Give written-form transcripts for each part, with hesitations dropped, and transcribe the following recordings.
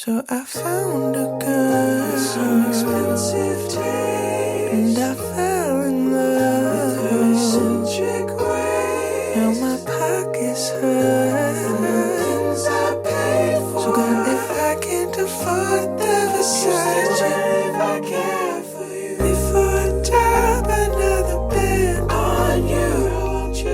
So I found a girl with some expensive taste, and I fell in love with her eccentric ways. Now my pockets hurt from the things I paid for. So girl, if I can't afford the Versace, if I care for you, before I drop another bed on you,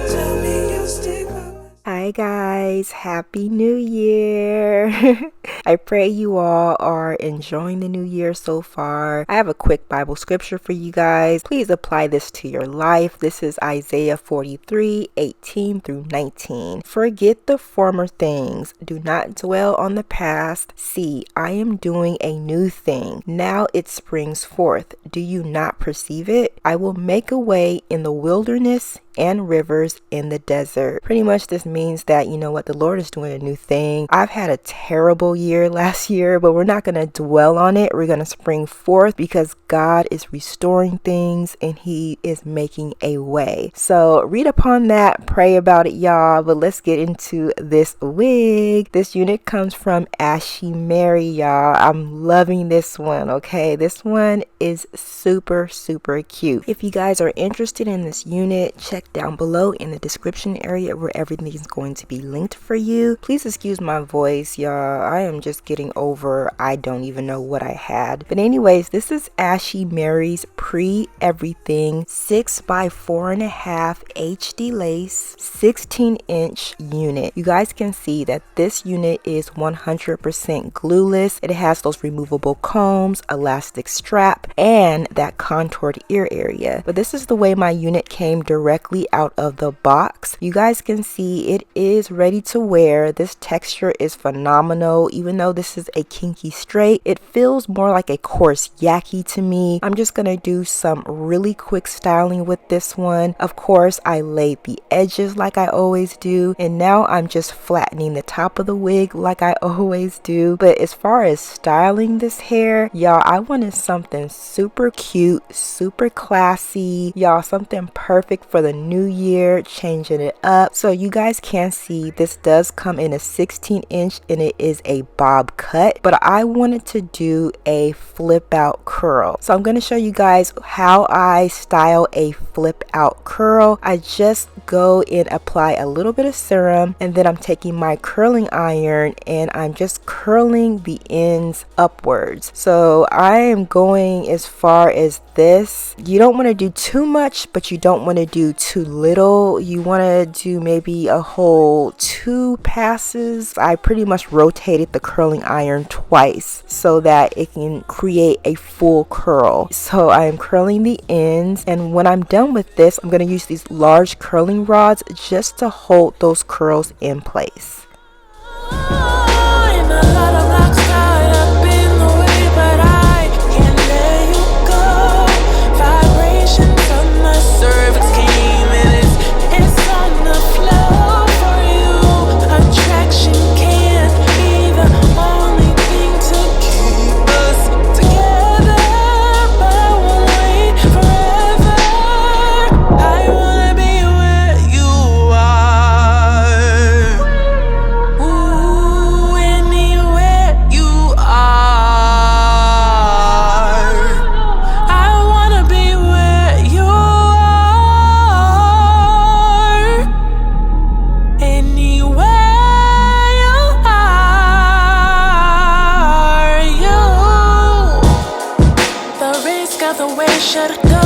tell me you'll stick by my. Hi guys, Happy New Year! I pray you all are enjoying the new year so far. I have a quick Bible scripture for you guys. Please apply this to your life. This is Isaiah 43:18 through 19. Forget the former things. Do not dwell on the past. See, I am doing a new thing. Now it springs forth. Do you not perceive it? I will make a way in the wilderness and rivers in the desert. Pretty much this means that, you know what, the Lord is doing a new thing. I've had a terrible year last year, but we're not going to dwell on it. We're going to spring forth because God is restoring things and he is making a way. So read upon that, pray about it, y'all. But let's get into this wig. This unit comes from Ashimary, y'all. I'm loving this one, okay? This one is super cute. If you guys are interested in this unit, check down below in the description area where everything is going to be linked for you. Please excuse my voice, y'all. I am just getting over, I don't even know what I had. But anyways, this is Ashimary's pre-everything 6x4.5 HD lace 16-inch unit. You guys can see that this unit is 100% glueless. It has those removable combs, elastic strap, and that contoured ear area. But this is the way my unit came directly out of the box. You guys can see it is ready to wear. This texture is phenomenal. Even though this is a kinky straight, it feels more like a coarse yaki to me. I'm just gonna do some really quick styling with this one. Of course, I laid the edges like I always do, and now I'm just flattening the top of the wig like I always do. But as far as styling this hair, y'all, I wanted something super cute, super classy, y'all, something perfect for the new year, changing it up. So you guys can see this does come in a 16-inch and it is a bob cut, but I wanted to do a flip out curl. So I'm going to show you guys how I style a flip out curl. I just go and apply a little bit of serum, and then I'm taking my curling iron and I'm just curling the ends upwards. So I am going as far as this. You don't want to do too much, but you don't want to do too little. You want to do maybe a whole 2 passes. I pretty much rotated the curling iron twice so that it can create a full curl. So I am curling the ends, and when I'm done with this, I'm going to use these large curling rods just to hold those curls in place.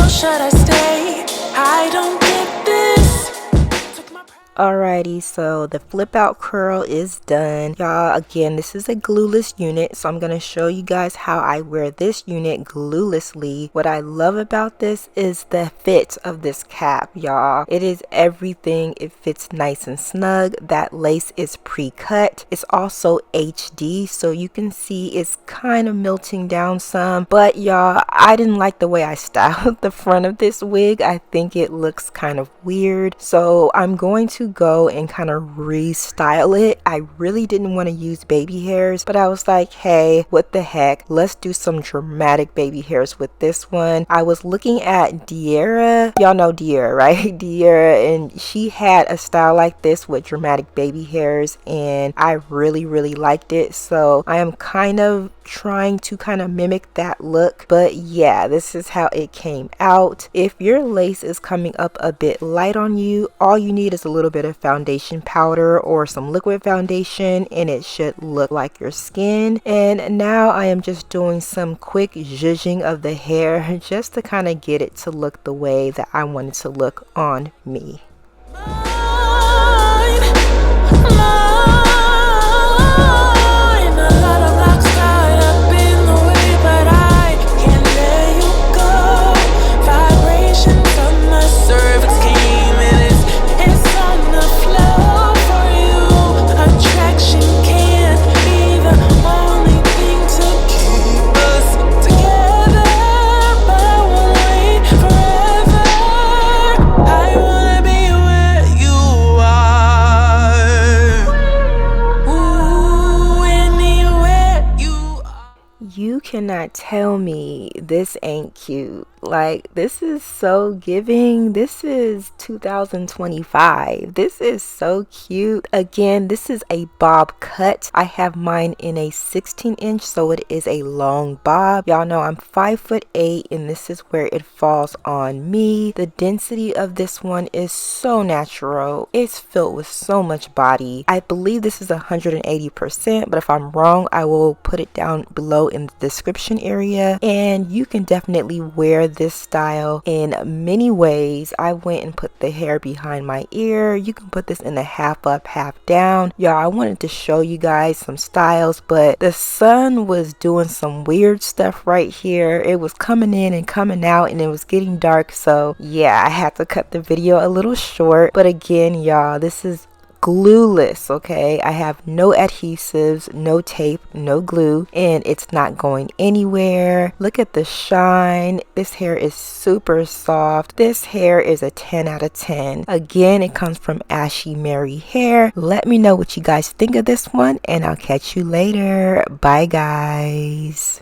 Should I stay? I don't get this. Alrighty, so the flip out curl is done, y'all. Again, this is a glueless unit, so I'm going to show you guys how I wear this unit gluelessly. What I love about this is the fit of this cap, y'all. It is everything. It fits nice and snug. That lace is pre-cut. It's also HD, so you can see it's kind of melting down some, but y'all, I didn't like the way I styled the front of this wig. I think it looks kind of weird, so I'm going to to go and kind of restyle it. I really didn't want to use baby hairs, but I was like, hey, what the heck, let's do some dramatic baby hairs with this one. I was looking at Diera. Y'all know Diera, right? Diera, and she had a style like this with dramatic baby hairs, and I really liked it. So I am kind of trying to kind of mimic that look. But yeah, this is how it came out. If your lace is coming up a bit light on you, all you need is a little bit of foundation powder or some liquid foundation, and it should look like your skin. And now I am just doing some quick zhuzhing of the hair just to kind of get it to look the way that I want it to look on me. You cannot tell me this ain't cute. Like, this is so giving. This is 2025. This is so cute. Again, this is a bob cut. I have mine in a 16-inch, so it is a long bob. Y'all know I'm 5'8", and this is where it falls on me. The density of this one is so natural. It's filled with so much body. I believe this is 180%, but if I'm wrong, I will put it down below in the description area. And you can definitely wear this style in many ways. I went and put the hair behind my ear. You can put this in a half up, half down. Y'all, I wanted to show you guys some styles, but the sun was doing some weird stuff right here. It was coming in and coming out, and it was getting dark. So yeah, I had to cut the video a little short. But again, y'all, this is glueless, okay? I have no adhesives, no tape, no glue, and it's not going anywhere. Look at the shine. This hair is super soft. This hair is a 10 out of 10. Again, it comes from Ashimary hair. Let me know what you guys think of this one, and I'll catch you later. Bye, guys.